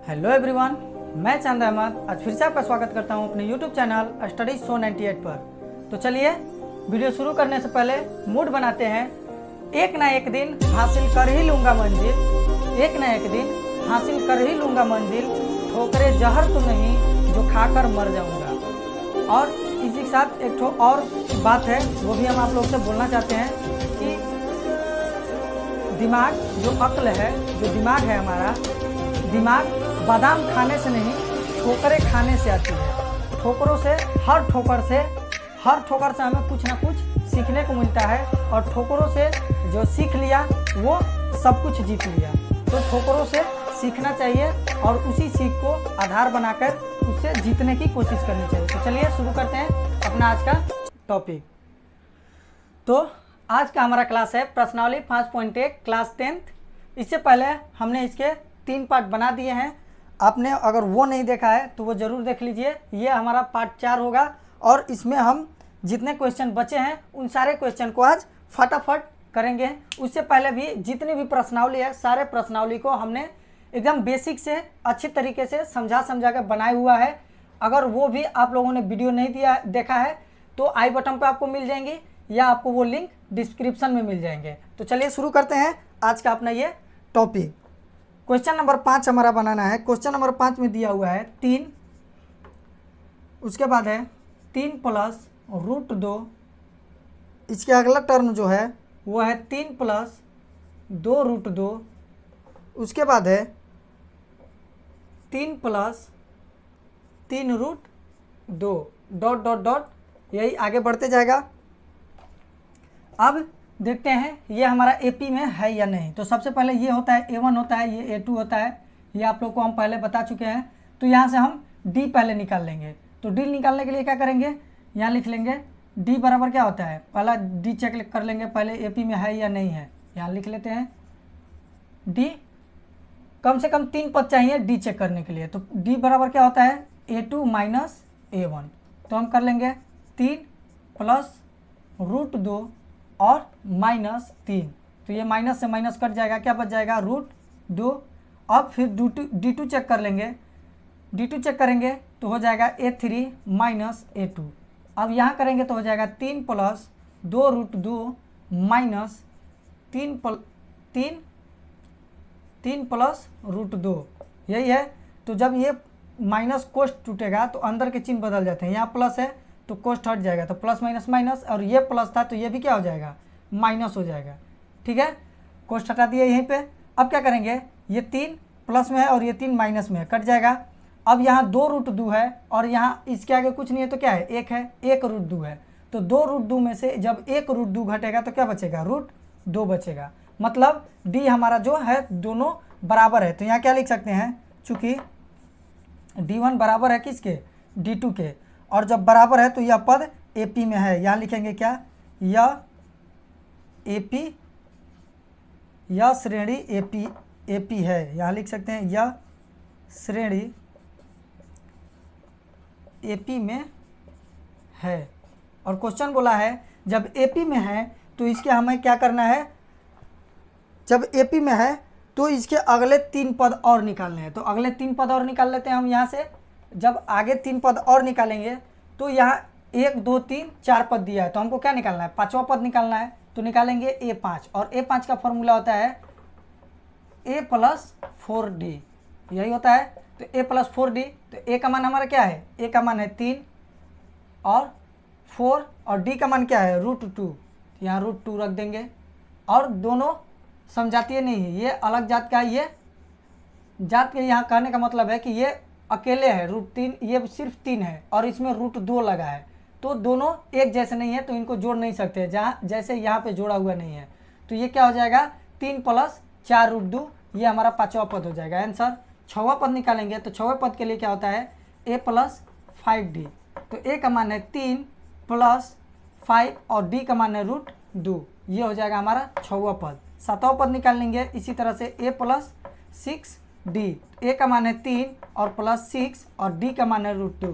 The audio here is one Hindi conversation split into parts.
हेलो एवरीवन, मैं चांद अहमद आज फिर से आपका स्वागत करता हूं अपने यूट्यूब चैनल स्टडी शो 98 पर। तो चलिए वीडियो शुरू करने से पहले मूड बनाते हैं। एक ना एक दिन हासिल कर ही लूँगा मंजिल, एक ना एक दिन हासिल कर ही लूँगा मंजिल, ठोकरे जहर तो नहीं जो खाकर मर जाऊँगा। और इसी के साथ एक ठो और बात है, वो भी हम आप लोग से बोलना चाहते हैं कि दिमाग जो अक्ल है, जो दिमाग है हमारा दिमाग बादाम खाने से नहीं ठोकरें खाने से आती है। ठोकरों से हर ठोकर से हमें कुछ ना कुछ सीखने को मिलता है, और ठोकरों से जो सीख लिया वो सब कुछ जीत लिया। तो ठोकरों से सीखना चाहिए और उसी सीख को आधार बनाकर उससे जीतने की कोशिश करनी चाहिए। तो चलिए शुरू करते हैं अपना आज का टॉपिक। तो आज का हमारा क्लास है प्रश्नावली 5.1 क्लास 10th। इससे पहले हमने इसके 3 पार्ट बना दिए हैं। आपने अगर वो नहीं देखा है तो वो ज़रूर देख लीजिए। ये हमारा पार्ट 4 होगा, और इसमें हम जितने क्वेश्चन बचे हैं उन सारे क्वेश्चन को आज फटाफट करेंगे। उससे पहले भी जितनी भी प्रश्नावली है, सारे प्रश्नावली को हमने एकदम बेसिक से अच्छी तरीके से समझा के बनाया हुआ है। अगर वो भी आप लोगों ने वीडियो नहीं देखा है तो आई बटन पर आपको मिल जाएंगी, या आपको वो लिंक डिस्क्रिप्शन में मिल जाएंगे। तो चलिए शुरू करते हैं आज का अपना ये टॉपिक। क्वेश्चन नंबर 5 हमारा बनाना है। क्वेश्चन नंबर 5 में दिया हुआ है 3, उसके बाद है 3 प्लस रूट 2, इसके अगला टर्म जो है वो है 3 प्लस 2 रूट 2, उसके बाद है 3 plus 3 root 2 dot dot dot, यही आगे बढ़ते जाएगा। अब देखते हैं ये हमारा एपी में है या नहीं। तो सबसे पहले ये होता है A1 होता है, ये A2 होता है, ये आप लोग को हम पहले बता चुके हैं। तो यहाँ से हम D पहले निकाल लेंगे। तो D निकालने के लिए क्या करेंगे, यहाँ लिख लेंगे D बराबर क्या होता है, पहला D चेक कर लेंगे पहले एपी में है या नहीं है। यहाँ लिख लेते हैं D, कम से कम 3 पद चाहिए D चेक करने के लिए। तो D बराबर क्या होता है A2 माइनस A1। तो हम कर लेंगे 3 प्लस रूट 2 और माइनस 3। तो ये माइनस से माइनस कट जाएगा, क्या बच जाएगा रूट 2। अब फिर D2 चेक कर लेंगे, D2 चेक करेंगे तो हो जाएगा A3 माइनस A2। अब यहाँ करेंगे तो हो जाएगा 3 plus 2 root 2 minus 3 plus root 2, यही है। तो जब ये माइनस कोष्ट टूटेगा तो अंदर के चिन्ह बदल जाते हैं। यहाँ प्लस है तो कोष्ट हट जाएगा, तो प्लस माइनस माइनस, और ये प्लस था तो ये भी क्या हो जाएगा माइनस हो जाएगा। ठीक है, कोष्ट हटा दिया यहीं पे। अब क्या करेंगे, ये 3 प्लस में है और ये 3 माइनस में है, कट जाएगा। अब यहाँ 2 रूट 2 है और यहाँ इसके आगे कुछ नहीं है तो क्या है 1 है, 1 रूट 2 है। तो 2 रूट 2 में से जब 1 रूट 2 घटेगा तो क्या बचेगा रूट 2 बचेगा। मतलब डी हमारा जो है दोनों बराबर है। तो यहाँ क्या लिख सकते हैं, चूँकि D1 बराबर है किसके D2 के, और जब बराबर है तो यह पद एपी में है। यहाँ लिखेंगे क्या, यह एपी, यह श्रेणी एपी है। यहाँ लिख सकते हैं यह श्रेणी एपी में है। और क्वेश्चन बोला है जब एपी में है तो इसके हमें क्या करना है, जब एपी में है तो इसके अगले 3 पद और निकालने हैं। तो अगले 3 पद और निकाल लेते हैं हम यहाँ से। जब आगे 3 पद और निकालेंगे तो यहाँ 1 2 3 4 पद दिया है, तो हमको क्या निकालना है, 5वां पद निकालना है। तो निकालेंगे A5, और A5 का फॉर्मूला होता है A प्लस 4D, यही होता है। तो A प्लस 4D, तो A का मान हमारा क्या है, A का मान है 3 और 4, और D का मान क्या है रूट 2। यहाँ रूट 2 रख देंगे, और दोनों समझाती नहीं है, ये अलग जात का है। ये जात के यहाँ कहने का मतलब है कि ये अकेले है, रूट 3, ये सिर्फ 3 है और इसमें रूट 2 लगा है। तो दोनों एक जैसे नहीं है तो इनको जोड़ नहीं सकते, जहाँ जैसे यहाँ पे जोड़ा हुआ नहीं है। तो ये क्या हो जाएगा 3 प्लस 4 रूट 2, ये हमारा 5वां पद हो जाएगा आंसर। 6वां पद निकालेंगे तो 6वें पद के लिए क्या होता है A प्लस 5D। तो A का मान है 3 प्लस 5 और D का मान है रूट 2, ये हो जाएगा हमारा 6वां पद। 7वां पद निकाल लेंगे इसी तरह से A प्लस 6D। A का मान है 3 और प्लस 6 और D का मान है रूट 2।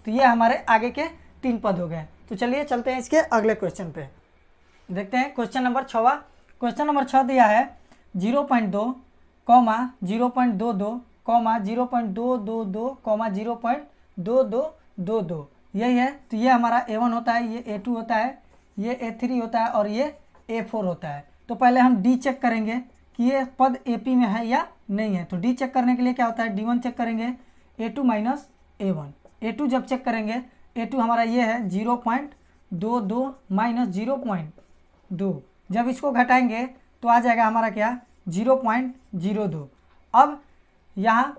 तो ये हमारे आगे के 3 पद हो गए। तो चलिए चलते हैं इसके अगले क्वेश्चन पे, देखते हैं क्वेश्चन नंबर 6वां। क्वेश्चन नंबर 6 दिया है 0.2, 0.22 कॉमा 0.222 कॉमा 0.2222 यही है। तो ये हमारा A1 होता है, ये A2 होता है, ये A3 होता है और ये A4 होता है। तो पहले हम D चेक करेंगे कि ये पद AP में है या नहीं है। तो D चेक करने के लिए क्या होता है, D1 चेक करेंगे A2 माइनस A1। A2 जब चेक करेंगे, A2 हमारा ये है 0.22 माइनस 0.2, जब इसको घटाएंगे तो आ जाएगा हमारा क्या 0.02। अब यहाँ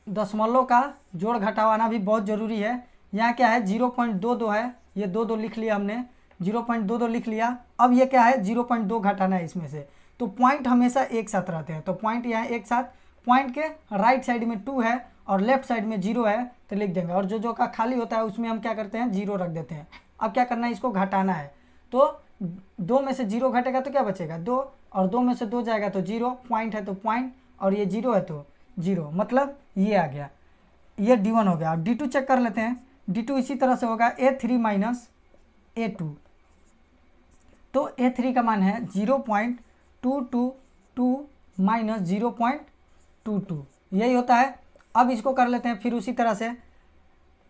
दशमलव का जोड़ घटाव आना भी बहुत ज़रूरी है। यहाँ क्या है 0.22 है, ये 2 लिख लिया हमने, 0.22 लिख लिया। अब ये क्या है 0.2 घटाना है इसमें से। तो पॉइंट हमेशा एक साथ रहते हैं, तो पॉइंट यहाँ एक साथ, पॉइंट के राइट साइड में 2 है और लेफ्ट साइड में 0 है तो लिख देंगे, और जो का खाली होता है उसमें हम क्या करते हैं 0 रख देते हैं। अब क्या करना है, इसको घटाना है। तो 2 में से 0 घटेगा तो क्या बचेगा 2, और 2 में से 2 जाएगा तो 0, पॉइंट है तो पॉइंट, और ये 0 है तो 0, मतलब ये आ गया, ये D1 हो गया। D2 चेक कर लेते हैं। D2 इसी तरह से होगा A3 माइनस A2। तो A3 का मान है 0.222 माइनस 0.22, यही होता है। अब इसको कर लेते हैं फिर उसी तरह से,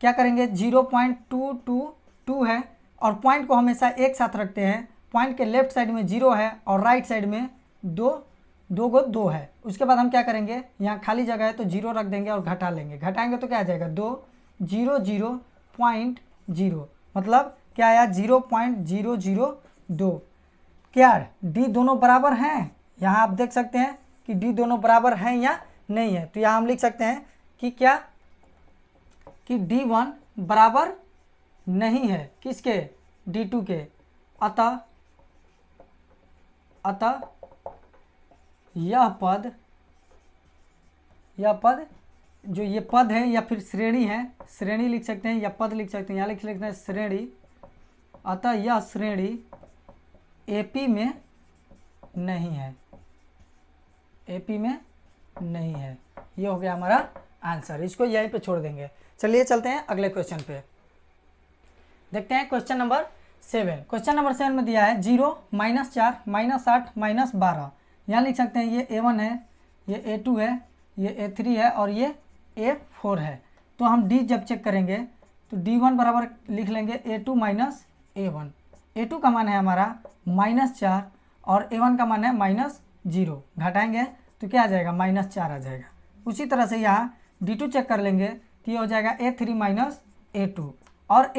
क्या करेंगे 0.222 है और पॉइंट को हमेशा एक साथ रखते हैं। पॉइंट के लेफ्ट साइड में 0 है और राइट साइड में 2 है। उसके बाद हम क्या करेंगे, यहाँ खाली जगह है तो 0 रख देंगे और घटा लेंगे, घटाएंगे तो क्या आ जाएगा 2 0 0.0, मतलब क्या आया 0.002। क्या D दोनों बराबर हैं, यहाँ आप देख सकते हैं कि D दोनों बराबर हैं या नहीं है। तो यहाँ हम लिख सकते हैं कि क्या कि D1 बराबर नहीं है किसके, D2 के। अतः यह पद जो ये पद है या फिर श्रेणी है, श्रेणी लिख सकते हैं या पद लिख सकते हैं, यहाँ लिख सकते हैं श्रेणी। अतः यह श्रेणी AP में नहीं है, AP में नहीं है। ये हो गया हमारा आंसर, इसको यहीं पे छोड़ देंगे। चलिए चलते हैं अगले क्वेश्चन पे, देखते हैं क्वेश्चन नंबर 7। क्वेश्चन नंबर 7 में दिया है 0 माइनस 4 माइनस 8 माइनस 12। यहाँ लिख सकते हैं ये A1 है, ये A2 है, ये A3 है और ये A4 है। तो हम D जब चेक करेंगे तो D1 बराबर लिख लेंगे A2 माइनस A1। A2 का मान है हमारा -4 और A1 का मान है -0, घटाएंगे तो क्या आ जाएगा -4 आ जाएगा। उसी तरह से यहाँ D2 चेक कर लेंगे तो ये हो जाएगा A3 माइनस A2, और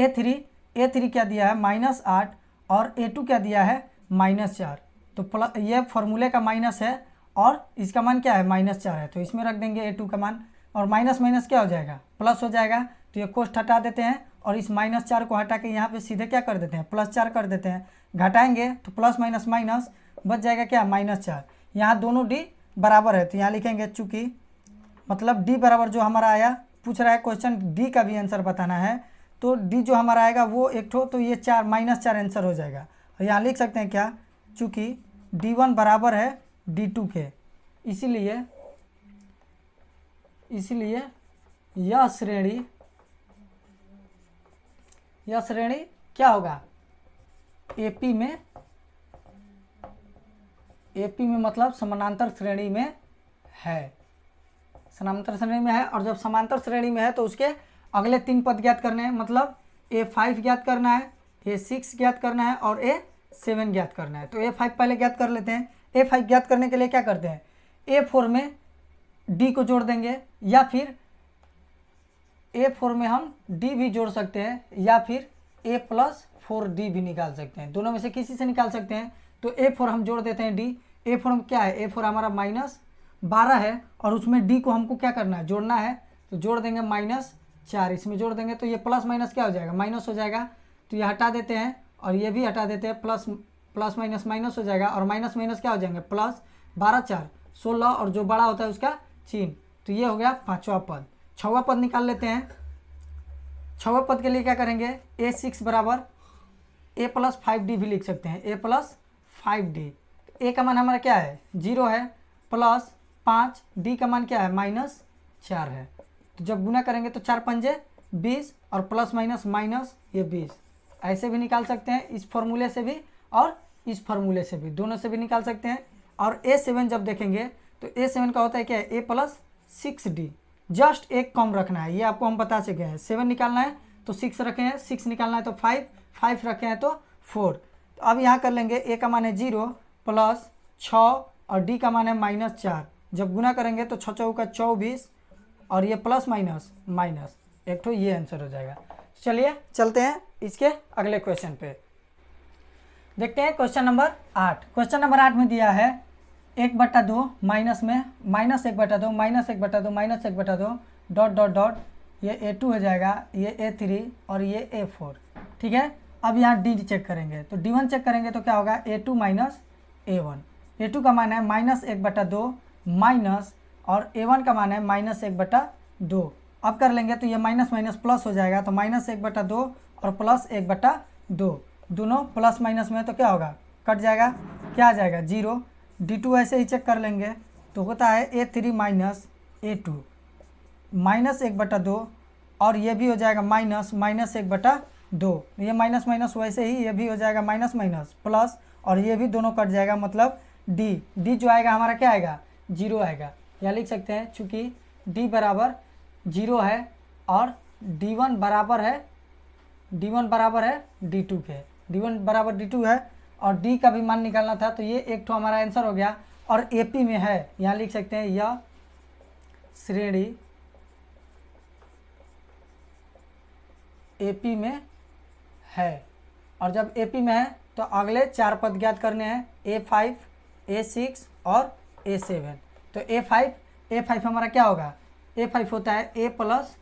A3 क्या दिया है -8 और A2 क्या दिया है -4। तो प्लस, ये फॉर्मूले का माइनस है और इसका मान क्या है -4 है, तो इसमें रख देंगे A2 का मान, और माइनस माइनस क्या हो जाएगा प्लस हो जाएगा। तो ये कोष्ठ हटा देते हैं और इस -4 को हटा के यहाँ पे सीधे क्या कर देते हैं +4 कर देते हैं। घटाएंगे तो प्लस माइनस माइनस बच जाएगा क्या -4। यहाँ दोनों D बराबर है तो यहाँ लिखेंगे चूँकि, मतलब D बराबर जो हमारा आया, पूछ रहा है क्वेश्चन D का भी आंसर बताना है, तो D जो हमारा आएगा वो एक ठो, तो ये -4 आंसर हो जाएगा। और यहाँ लिख सकते हैं क्या, चूँकि D1 बराबर है D2 के, इसलिए यह श्रेणी क्या होगा AP में मतलब समानांतर श्रेणी में है, समानांतर श्रेणी में है। और जब समांतर श्रेणी में है तो उसके अगले 3 पद ज्ञात करने हैं, मतलब A5 ज्ञात करना है, A6 ज्ञात करना है और A7 ज्ञात करना है। तो A5 पहले ज्ञात कर लेते हैं। A5 ज्ञात करने के लिए क्या करते हैं, A4 में D को जोड़ देंगे, या फिर A4 में हम D भी जोड़ सकते हैं, या फिर A+4D भी निकाल सकते हैं, दोनों में से किसी से निकाल सकते हैं। तो A4 हम जोड़ देते हैं D। A4 में क्या है, A4 हमारा -12 है और उसमें D को हमको क्या करना है जोड़ना है, तो जोड़ देंगे -4, इसमें जोड़ देंगे तो ये प्लस माइनस क्या हो जाएगा माइनस हो जाएगा। तो ये हटा देते हैं और ये भी हटा देते हैं, प्लस माइनस माइनस हो जाएगा, और माइनस माइनस क्या हो जाएंगे प्लस, 12 4 16, और जो बड़ा होता है उसका चिन्ह। तो ये हो गया 5वां पद। 6वां पद निकाल लेते हैं। 6वां पद के लिए क्या करेंगे, A6 बराबर A+5D भी लिख सकते हैं, A+5D। A का मान हमारा क्या है 0 है, +5, D का मान क्या है -4 है। तो जब गुना करेंगे तो 4 पंजे 20 और प्लस माइनस माइनस ये 20, ऐसे भी निकाल सकते हैं, इस फॉर्मूले से भी और इस फॉर्मूले से भी, दोनों से भी निकाल सकते हैं। और A7 जब देखेंगे तो A7 का होता है क्या है A+7 6D, जस्ट एक कम रखना है, ये आपको हम बता चुके हैं। 7 निकालना है तो 6 रखे हैं, 6 निकालना है तो 5, 5 रखे हैं तो 4। तो अब यहाँ कर लेंगे a का मान है 0 प्लस 6 और d का मान है -4। जब गुना करेंगे तो 6 चौका 24 और ये प्लस माइनस माइनस एक तो ये आंसर हो जाएगा। चलिए चलते हैं इसके अगले क्वेश्चन पे, देखते हैं क्वेश्चन नंबर 8। क्वेश्चन नंबर 8 में दिया है 1/2 माइनस में -1/2 -1/2 -1/2 डॉट डॉट डॉट, ये a2 हो जाएगा, ये a3 और ये a4। ठीक है, अब यहाँ d चेक करेंगे तो d1 चेक करेंगे तो क्या होगा a2 माइनस a1। a2 का मान है -1/2 माइनस और a1 का मान है -1/2। अब कर लेंगे तो ये माइनस माइनस प्लस हो जाएगा, तो -1/2 और प्लस 1/2 दोनों प्लस माइनस में तो क्या होगा कट जाएगा, क्या आ जाएगा 0। d2 ऐसे ही चेक कर लेंगे तो होता है a3 माइनस a2 -1/2 और ये भी हो जाएगा -1/2। ये माइनस माइनस वैसे ही ये भी हो जाएगा माइनस माइनस प्लस और ये भी दोनों कट जाएगा, मतलब d जो आएगा हमारा क्या आएगा 0 आएगा। या लिख सकते हैं चूँकि d बराबर 0 है और d1 बराबर है d2 के, d1 बराबर d2 है और d का भी मान निकालना था, तो ये एक तो हमारा आंसर हो गया। और AP में है, यहाँ लिख सकते हैं यह श्रेणी AP में है। और जब AP में है तो अगले 4 पद ज्ञात करने हैं, A5 A6 और A7। तो A5 हमारा क्या होगा, A5 होता है a प्लस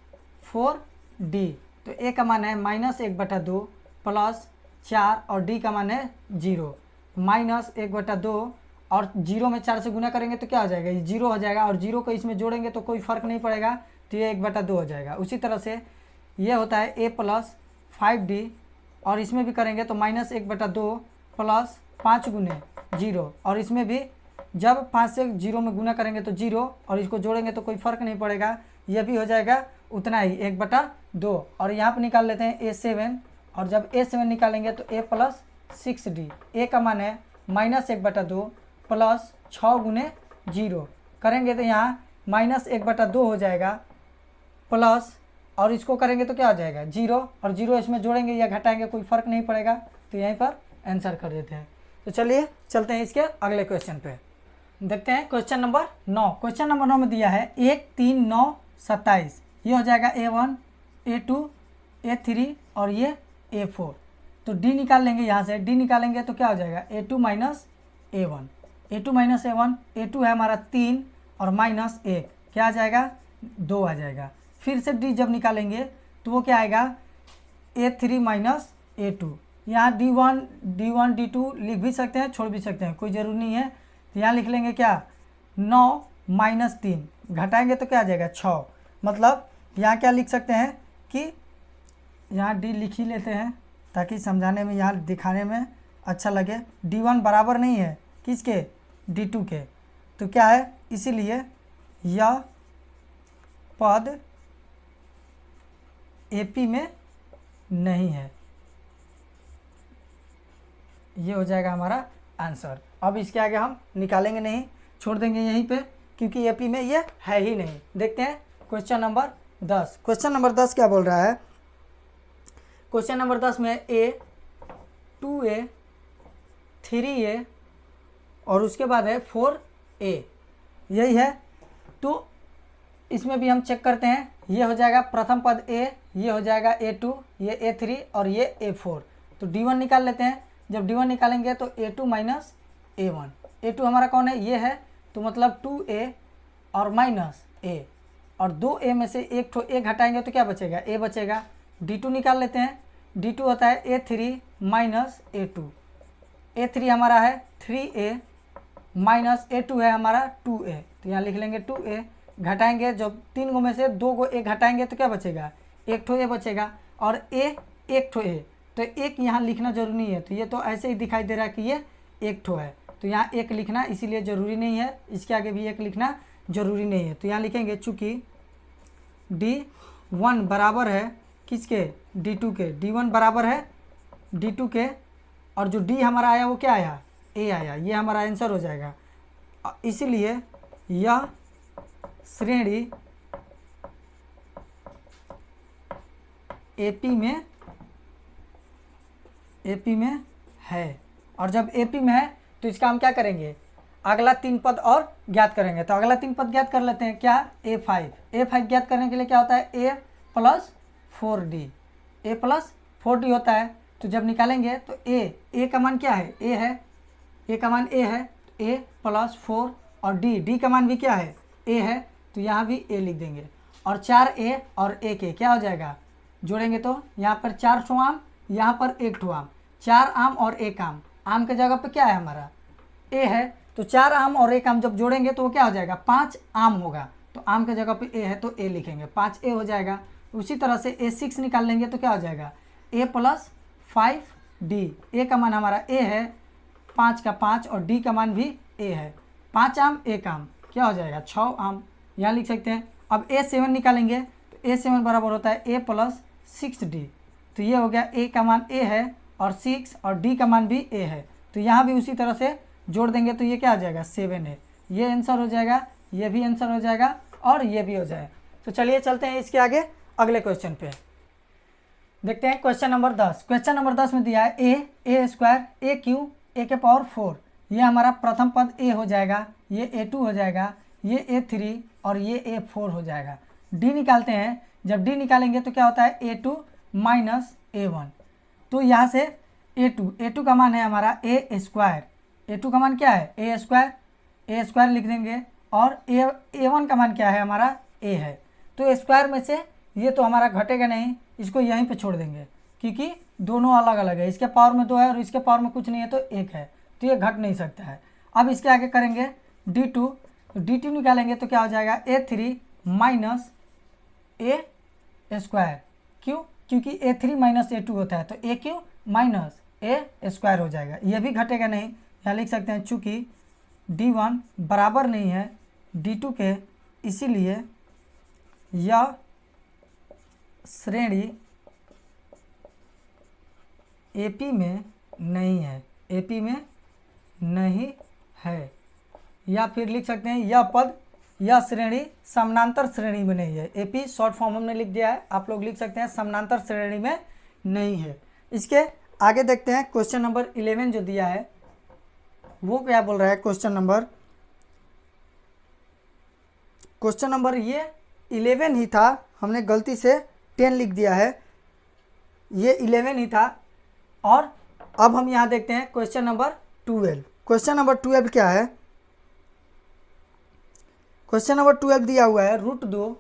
4d। तो a का मान है -1/2 प्लस 4 और d का मान है 0। -1/2 और 0 में 4 से गुना करेंगे तो क्या हो जाएगा, ये 0 हो जाएगा और 0 को इसमें जोड़ेंगे तो कोई फ़र्क नहीं पड़ेगा, तो ये 1/2 हो जाएगा। उसी तरह से ये होता है a प्लस 5d और इसमें भी करेंगे तो -1/2 प्लस 5 गुने 0 और इसमें भी जब 5 से 0 में गुना करेंगे तो 0 और इसको जोड़ेंगे तो कोई फ़र्क नहीं पड़ेगा, यह भी हो जाएगा उतना ही 1/2। और यहाँ पर निकाल लेते हैं a7 और जब a7 निकालेंगे तो a प्लस 6d, a का मान है -1/2 प्लस 6 गुने 0 करेंगे तो यहाँ -1/2 हो जाएगा प्लस और इसको करेंगे तो क्या हो जाएगा 0 और 0 इसमें जोड़ेंगे या घटाएंगे कोई फ़र्क नहीं पड़ेगा, तो यहीं पर आंसर कर देते हैं। तो चलिए चलते हैं इसके अगले क्वेश्चन पे, देखते हैं क्वेश्चन नंबर 9। क्वेश्चन नंबर 9 में दिया है 1 3 9 27, ये हो जाएगा a1 a2 a3 और ये a4। तो d निकाल लेंगे, यहाँ से d निकालेंगे तो क्या हो जाएगा a2 माइनस a1। a2 है हमारा 3 और -1 क्या आ जाएगा 2 आ जाएगा। फिर से d जब निकालेंगे तो वो क्या आएगा a3 माइनस a2। यहाँ d1 d2 लिख भी सकते हैं छोड़ भी सकते हैं, कोई ज़रूरी नहीं है। तो यहाँ लिख लेंगे क्या 9 -3 घटाएंगे तो क्या आ जाएगा 6। मतलब यहाँ क्या लिख सकते हैं कि यहाँ d लिख ही लेते हैं ताकि समझाने में यहाँ दिखाने में अच्छा लगे। d1 बराबर नहीं है किसके d2 के, तो क्या है इसीलिए यह पद AP में नहीं है, ये हो जाएगा हमारा आंसर। अब इसके आगे हम निकालेंगे नहीं, छोड़ देंगे यहीं पे क्योंकि AP में ये है ही नहीं। देखते हैं क्वेश्चन नंबर 10। क्वेश्चन नंबर 10 क्या बोल रहा है, क्वेश्चन नंबर 10 में a 2a 3a और उसके बाद है 4a, यही है। तो इसमें भी हम चेक करते हैं, ये हो जाएगा प्रथम पद a, ये हो जाएगा a2, ये a3 और ये a4। तो d1 निकाल लेते हैं, जब d1 निकालेंगे तो a2 माइनस a1। a2 हमारा कौन है, ये है, तो मतलब 2a और माइनस a और 2a में से एक ठो a घटाएंगे तो क्या बचेगा a बचेगा। d2 निकाल लेते हैं, d2 होता है a3 माइनस a2। a3 हमारा है 3a माइनस a2 है हमारा 2a, तो यहाँ लिख लेंगे 2a। घटाएंगे जब 3 गो में से 2 गो a घटाएंगे तो क्या बचेगा एक ठो a बचेगा और a एक ठो a, तो एक यहाँ लिखना जरूरी नहीं है, तो ये तो ऐसे ही दिखाई दे रहा है कि ये एक ठो है, तो यहाँ एक लिखना इसीलिए ज़रूरी नहीं है, इसके आगे भी एक लिखना ज़रूरी नहीं है। तो यहाँ लिखेंगे चूँकि d1 बराबर है किसके d2 के, d1 बराबर है d2 के और जो d हमारा आया वो क्या आया a आया, ये हमारा आंसर हो जाएगा। इसीलिए यह श्रेणी एपी में है। और जब एपी में है तो इसका हम क्या करेंगे, अगला 3 पद और ज्ञात करेंगे। तो अगला 3 पद ज्ञात कर लेते हैं। क्या, A5 ज्ञात करने के लिए क्या होता है, A + 4D, A + 4D होता है। तो जब निकालेंगे तो A का मान क्या है, A है, A का मान A है, A + 4 और D का मान भी क्या है, A है, तो यहाँ भी A लिख देंगे। और 4A और 1A क्या हो जाएगा, जोड़ेंगे तो यहाँ पर 4 ठो आम, यहाँ पर 1 ठो आम, 4 आम और 1 आम। आम के जगह पे क्या है हमारा, A है, तो 4 आम और 1 आम जब जोड़ेंगे तो वो क्या हो जाएगा, 5 आम होगा। तो आम के जगह पे A है तो A लिखेंगे, 5A हो जाएगा। उसी तरह से A6 निकाल लेंगे तो क्या हो जाएगा, A + 5D। A का मान हमारा A है, 5 का 5 और D का मान भी A है। 5 आम 1 आम क्या हो जाएगा, 6 आम, यहाँ लिख सकते हैं। अब A7 निकालेंगे तो A7 बराबर होता है A + 6D। तो ये हो गया, A का मान A है और 6 और D का मान भी A है। तो यहाँ भी उसी तरह से जोड़ देंगे तो ये क्या हो जाएगा, 7 है। ये आंसर हो जाएगा, ये भी आंसर हो जाएगा और ये भी हो जाएगा। तो चलिए चलते हैं इसके आगे अगले क्वेश्चन पे। देखते हैं क्वेश्चन नंबर 10। क्वेश्चन नंबर 10 में दिया है A² AQ A⁴। ये हमारा प्रथम पद A हो जाएगा, ये A2 हो जाएगा, ये A3 और ये A4 हो जाएगा। D निकालते हैं। जब D निकालेंगे तो क्या होता है, A2 - A1। तो यहाँ से A2 का मान है हमारा A²। A2 का मान क्या है, A² लिख देंगे। और A1 का मान क्या है हमारा, A है। तो A² में से ये तो हमारा घटेगा नहीं, इसको यहीं पे छोड़ देंगे क्योंकि दोनों अलग अलग है। इसके पावर में 2 है और इसके पावर में कुछ नहीं है तो 1 है, तो ये घट नहीं सकता है। अब इसके आगे करेंगे D2। तो D2 निकालेंगे तो क्या हो जाएगा, A3 - A²। क्यों, क्योंकि A3 - A2 होता है तो AQ - A² हो जाएगा। ये भी घटेगा नहीं, यहाँ लिख सकते हैं चूँकि D1 बराबर नहीं है D2 के, इसीलिए यह श्रेणी AP में नहीं है, AP में नहीं है। या फिर लिख सकते हैं यह पद, यह श्रेणी समानांतर श्रेणी में नहीं है। AP शॉर्ट फॉर्म हमने लिख दिया है, आप लोग लिख सकते हैं समानांतर श्रेणी में नहीं है। इसके आगे देखते हैं क्वेश्चन नंबर 11 जो दिया है वो क्या बोल रहा है। क्वेश्चन नंबर ये 11 ही था, हमने गलती से 10 लिख दिया है, ये 11 ही था। और अब हम यहाँ देखते हैं क्वेश्चन नंबर 12। क्वेश्चन नंबर 12 क्या है, क्वेश्चन नंबर 12 दिया हुआ है √2,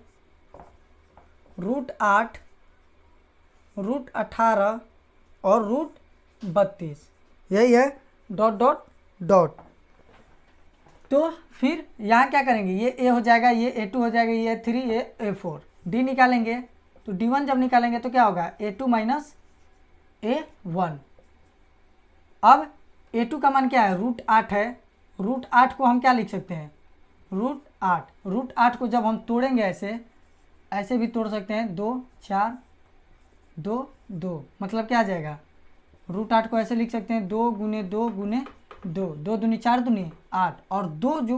√8, √18 और √32, यही है डॉट। तो फिर यहाँ क्या करेंगे, ये A हो जाएगा, ये A2 हो जाएगा, ये A3, ये A4। D निकालेंगे तो D1 जब निकालेंगे तो क्या होगा, A2 - A1। अब A2 का मान क्या है, √8 है। √8 को हम क्या लिख सकते हैं, √8 को जब हम तोड़ेंगे ऐसे भी तोड़ सकते हैं, 2 4 2 2, मतलब क्या आ जाएगा, √8 को ऐसे लिख सकते हैं 2 × 2 × 2, 2 दूनी 4 दूनी 8। और 2 जो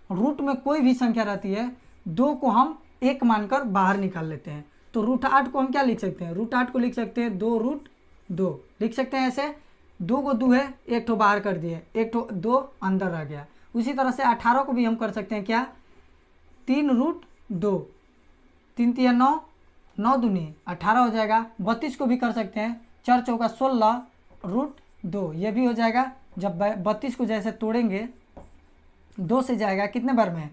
रूट में कोई भी संख्या रहती है, 2 को हम 1 मानकर बाहर निकाल लेते हैं। तो √8 को हम क्या लिख सकते हैं, √8 को लिख सकते हैं 2√2 लिख सकते हैं ऐसे। 2 को 2 है, 1 ठो बाहर कर दिए, 1 ठो 2 अंदर रह गया। उसी तरह से 18 को भी हम कर सकते हैं क्या, 3√2, 3 × 9, 9 दूनी 18 हो जाएगा। 32 को भी कर सकते हैं, 4 चौका 16 √2, ये भी हो जाएगा। जब 32 को जैसे तोड़ेंगे, 2 से जाएगा कितने बार में,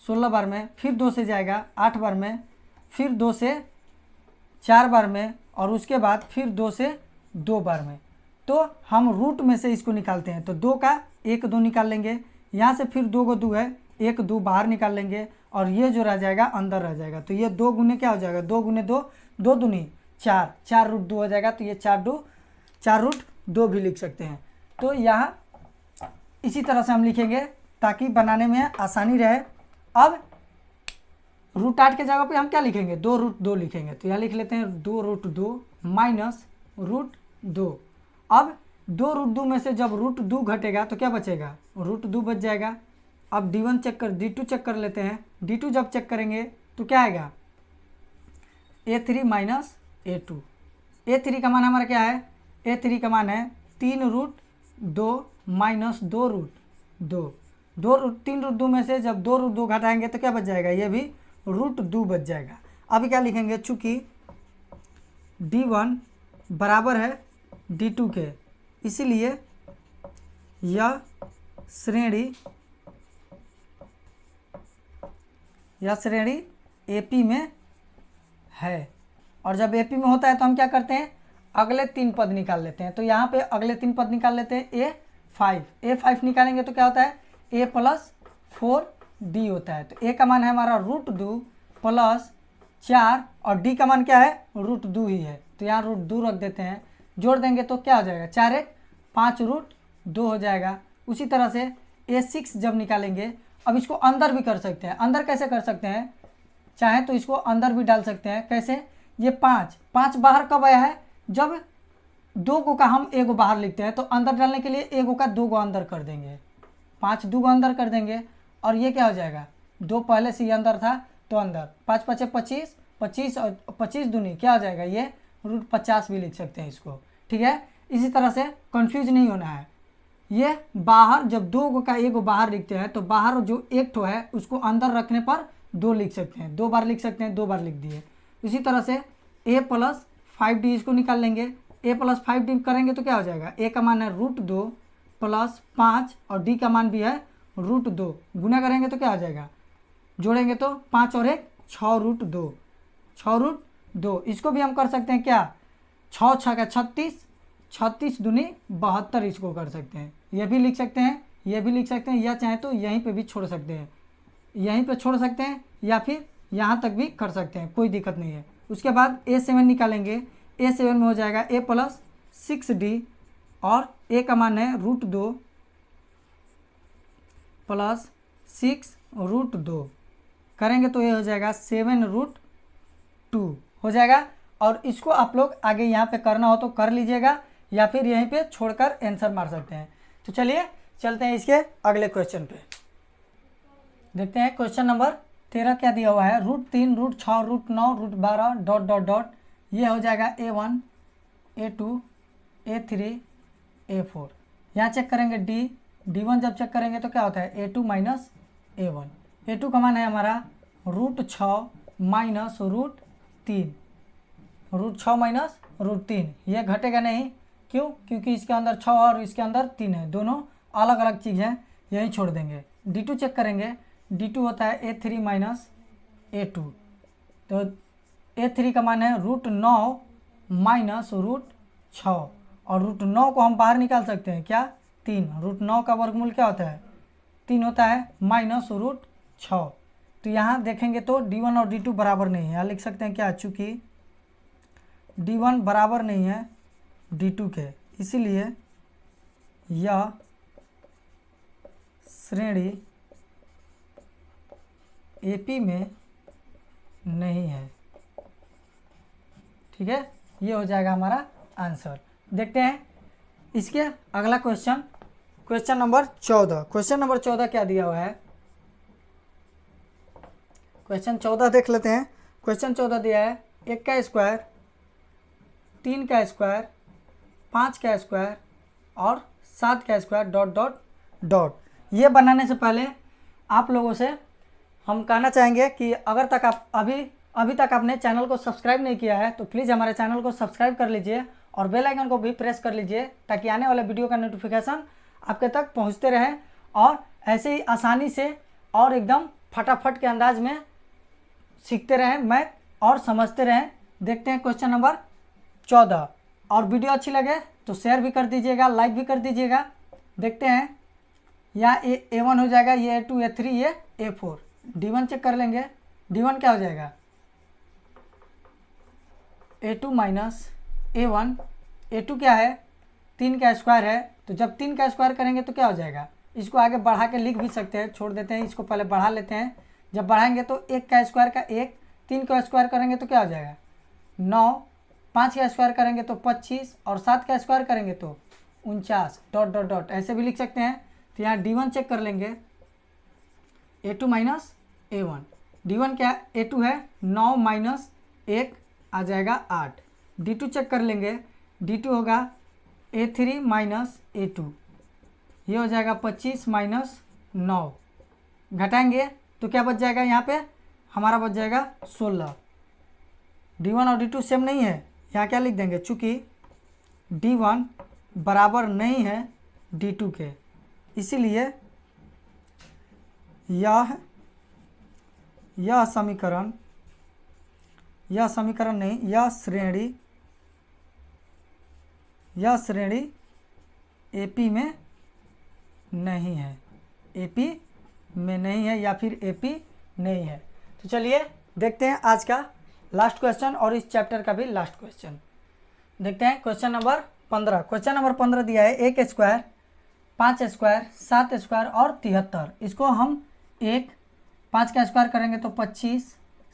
16 बार में, फिर 2 से जाएगा 8 बार में, फिर 2 से 4 बार में, और उसके बाद फिर 2 से 2 बार में। तो हम रूट में से इसको निकालते हैं, तो 2 का 1 2 निकाल लेंगे, यहाँ से फिर 2 को 2 है, 1 2 बाहर निकाल लेंगे, और ये जो रह जाएगा अंदर रह जाएगा। तो ये 2 गुने क्या हो जाएगा, 2 × 2, 2 दूनी 4, 4√2 हो जाएगा। तो ये 4√2 भी लिख सकते हैं। तो यहाँ इसी तरह से हम लिखेंगे ताकि बनाने में आसानी रहे। अब √8 के जगह पे हम क्या लिखेंगे, 2√2 लिखेंगे। तो यहाँ लिख लेते हैं 2√2 - √2। अब 2√2 में से जब √2 घटेगा तो क्या बचेगा, √2 बच जाएगा। अब D1 चेक कर, D2 चेक कर लेते हैं। D2 जब चेक करेंगे तो क्या आएगा, A3 माइनस A2। A3 का मान हमारा क्या है, A3 का मान है 3√2 माइनस 2√2। 3√2 में से जब 2√2 घटाएंगे तो क्या बच जाएगा, ये भी √2 बच जाएगा। अभी क्या लिखेंगे, चूँकि D1 बराबर है D2 के, इसीलिए यह श्रेणी AP में है। और जब AP में होता है तो हम क्या करते हैं, अगले 3 पद निकाल लेते हैं। तो यहाँ पे अगले 3 पद निकाल लेते हैं। A5 निकालेंगे तो क्या होता है, A प्लस 4D होता है। तो A का मान है हमारा √2 प्लस 4 और D का मान क्या है, √2 ही है। तो यहाँ √2 रख देते हैं, जोड़ देंगे तो क्या हो जाएगा, 4 1 5√2 हो जाएगा। उसी तरह से A6 जब निकालेंगे, अब इसको अंदर भी कर सकते हैं। अंदर कैसे कर सकते हैं, चाहे तो इसको अंदर भी डाल सकते हैं। कैसे, ये 5 बाहर कब आया है, जब 2 गो का हम 1 गो बाहर लिखते हैं तो अंदर डालने के लिए 1 गो का 2 गो अंदर कर देंगे, 5 2 गो अंदर कर देंगे। और ये क्या हो जाएगा, 2 पहले से ही अंदर था तो अंदर, 5 5 25 25 और 25 दूनी क्या हो जाएगा, ये √50 भी लिख सकते हैं इसको। ठीक है, इसी तरह से कंफ्यूज नहीं होना है। ये बाहर जब 2 गो का 1 गो बाहर लिखते हैं तो बाहर जो 1 ठो है उसको अंदर रखने पर 2 लिख सकते हैं, 2 बार लिख सकते हैं, 2 बार लिख दिए। इसी तरह से A प्लस 5D इसको निकाल लेंगे। A प्लस 5D करेंगे तो क्या हो जाएगा, A का मान है √2 प्लस 5 और D का मान भी है √2। गुना करेंगे तो क्या हो जाएगा, जोड़ेंगे तो 5 और 1 6√2, 6√2। इसको भी हम कर सकते हैं क्या, 6 6 का 36, 36 दूनी 72 इसको कर सकते हैं। ये भी लिख सकते हैं, ये भी लिख सकते हैं, या चाहे तो यहीं पे भी छोड़ सकते हैं, यहीं पे छोड़ सकते हैं या फिर यहाँ तक भी कर सकते हैं, कोई दिक्कत नहीं है। उसके बाद A7 निकालेंगे। A7 में हो जाएगा A प्लस 6D और A का मान है √2 प्लस 6√2 करेंगे तो ये हो जाएगा 7√2 हो जाएगा। और इसको आप लोग आगे यहाँ पे करना हो तो कर लीजिएगा या फिर यहीं पे छोड़कर आंसर मार सकते हैं। तो चलिए चलते हैं इसके अगले क्वेश्चन पे, देखते हैं। क्वेश्चन नंबर 13 क्या दिया हुआ है, √3 √6 √9 √12 डॉट डॉट डॉट। ये हो जाएगा A1 A2 A3 A4। यहाँ चेक करेंगे D1 जब चेक करेंगे तो क्या होता है, A2 माइनस A1। A2 का मान है हमारा √6 माइनस √3, √6 माइनस √3। ये घटेगा नहीं, क्यों, क्योंकि इसके अंदर 6 और इसके अंदर 3 है, दोनों अलग अलग चीज़ हैं, यही छोड़ देंगे। D2 चेक करेंगे, D2 होता है A3 माइनस A2। तो A3 का मान है √9 माइनस √6 और √9 को हम बाहर निकाल सकते हैं क्या, 3। √9 का वर्गमूल क्या होता है, 3 होता है माइनस √6। तो यहाँ देखेंगे तो D1 और D2 बराबर नहीं है, यहाँ लिख सकते हैं क्या, चूँकि D1 बराबर नहीं है D2 के, इसीलिए यह श्रेणी AP में नहीं है। ठीक है, ये हो जाएगा हमारा आंसर। देखते हैं इसके अगला question, question number 14। Question number 14 क्या दिया हुआ है, क्वेश्चन 14 देख लेते हैं। क्वेश्चन 14 दिया है 1 का स्क्वायर 3 का स्क्वायर 5 का स्क्वायर और 7 का स्क्वायर डॉट डॉट डॉट। ये बनाने से पहले आप लोगों से हम कहना चाहेंगे कि अगर तक आप अभी तक आपने चैनल को सब्सक्राइब नहीं किया है तो प्लीज़ हमारे चैनल को सब्सक्राइब कर लीजिए और बेल आइकन को भी प्रेस कर लीजिए ताकि आने वाले वीडियो का नोटिफिकेशन आपके तक पहुंचते रहे और ऐसे ही आसानी से और एकदम फटाफट के अंदाज में सीखते रहें मैथ और समझते रहें। देखते हैं क्वेश्चन नंबर 14, और वीडियो अच्छी लगे तो शेयर भी कर दीजिएगा, लाइक भी कर दीजिएगा। देखते हैं, यहाँ A1 हो जाएगा, ये A2 A3 ये A4। D1 चेक कर लेंगे, D1 क्या हो जाएगा, A2 माइनस A1। A2 क्या है, 3 का स्क्वायर है, तो जब 3 का स्क्वायर करेंगे तो क्या हो जाएगा, इसको आगे बढ़ा के लिख भी सकते हैं, छोड़ देते हैं, इसको पहले बढ़ा लेते हैं। जब बढ़ाएंगे तो 1 का स्क्वायर का 1, 3 का स्क्वायर करेंगे तो क्या हो जाएगा 9, 5 का स्क्वायर करेंगे तो 25 और 7 का स्क्वायर करेंगे तो 49 डॉट डॉट डॉट, ऐसे भी लिख सकते हैं। तो यहाँ D1 चेक कर लेंगे, A2 माइनस A1। D1 क्या है, A2 है 9 माइनस 1 आ जाएगा 8। D2 चेक कर लेंगे, D2 होगा A3 माइनस A2, ये हो जाएगा 25 माइनस 9। घटाएंगे तो क्या बच जाएगा, यहाँ पे हमारा बच जाएगा 16। D1 और D2 सेम नहीं है, यहाँ क्या लिख देंगे, चूँकि D1 बराबर नहीं है D2 के, इसीलिए यह समीकरण नहीं, यह श्रेणी AP में नहीं है, AP में नहीं है या फिर AP नहीं है। तो चलिए देखते हैं आज का लास्ट क्वेश्चन और इस चैप्टर का भी लास्ट क्वेश्चन देखते हैं। Question number 15। क्वेश्चन नंबर 15 दिया है 1 स्क्वायर 5 स्क्वायर 7 स्क्वायर और 73। इसको हम 5 का स्क्वायर करेंगे तो 25,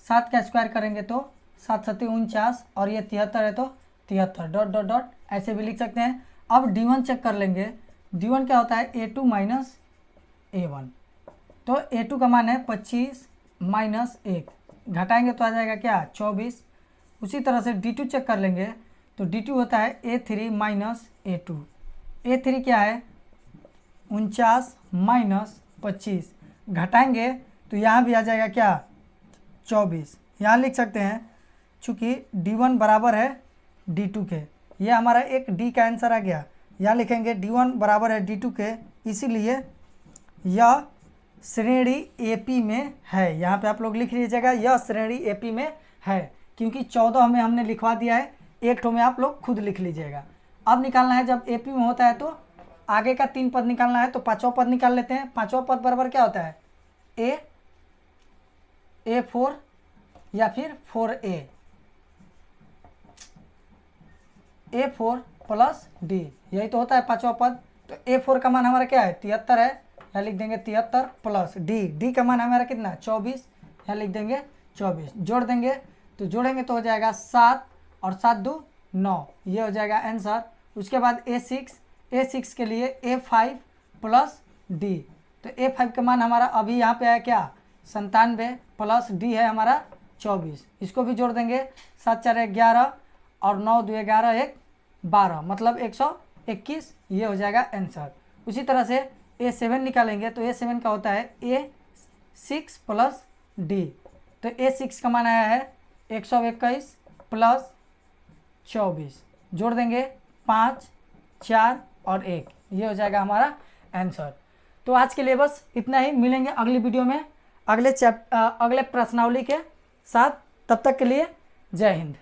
7 का स्क्वायर करेंगे तो 7 7 49 और ये 73 है तो 73 डॉट डॉट डॉट ऐसे भी लिख सकते हैं। अब D1 चेक कर लेंगे, D1 क्या होता है, A2 माइनस A1। तो A2 का मान है 25 माइनस 1, घटाएंगे तो आ जाएगा क्या, 24। उसी तरह से D2 चेक कर लेंगे, तो D2 होता है A3 माइनस A2। A3 क्या है, 49 माइनस 25, घटाएंगे तो यहाँ भी आ जाएगा क्या, 24। यहाँ लिख सकते हैं चूँकि D1 बराबर है D2 के, ये हमारा एक D का आंसर आ गया। यहाँ लिखेंगे D1 बराबर है D2 के, इसीलिए यह श्रेणी AP में है। यहाँ पे आप लोग लिख लीजिएगा यह श्रेणी AP में है, क्योंकि 14 में हमने लिखवा दिया है, एक ठो में आप लोग खुद लिख लीजिएगा। अब निकालना है, जब AP में होता है तो आगे का 3 पद निकालना है, तो 5वां पद निकाल लेते हैं। 5वां पद बराबर क्या होता है, A4 या फिर 4A, A4 प्लस D, यही तो होता है 5वां पद। तो A4 का मान हमारा क्या है, 73 है, यहाँ लिख देंगे 73 प्लस D का मान हमारा कितना, 24, यहाँ लिख देंगे 24। जोड़ देंगे तो जोड़ेंगे तो हो जाएगा 7 और 7 2 9, ये हो जाएगा आंसर। उसके बाद A6 के लिए A5 प्लस D, तो A5 का मान हमारा अभी यहाँ पे आया क्या, 97 प्लस D है हमारा 24। इसको भी जोड़ देंगे, 7 4 11 और 9 2 11 1 12, मतलब 121, ये हो जाएगा आंसर। उसी तरह से A7 निकालेंगे तो A7 का होता है A6 प्लस D, तो A6 का मान आया है 121 प्लस 24, जोड़ देंगे 5 4 और 1, ये हो जाएगा हमारा आंसर। तो आज के लिए बस इतना ही, मिलेंगे अगली वीडियो में अगले प्रश्नावली के साथ। तब तक के लिए जय हिंद।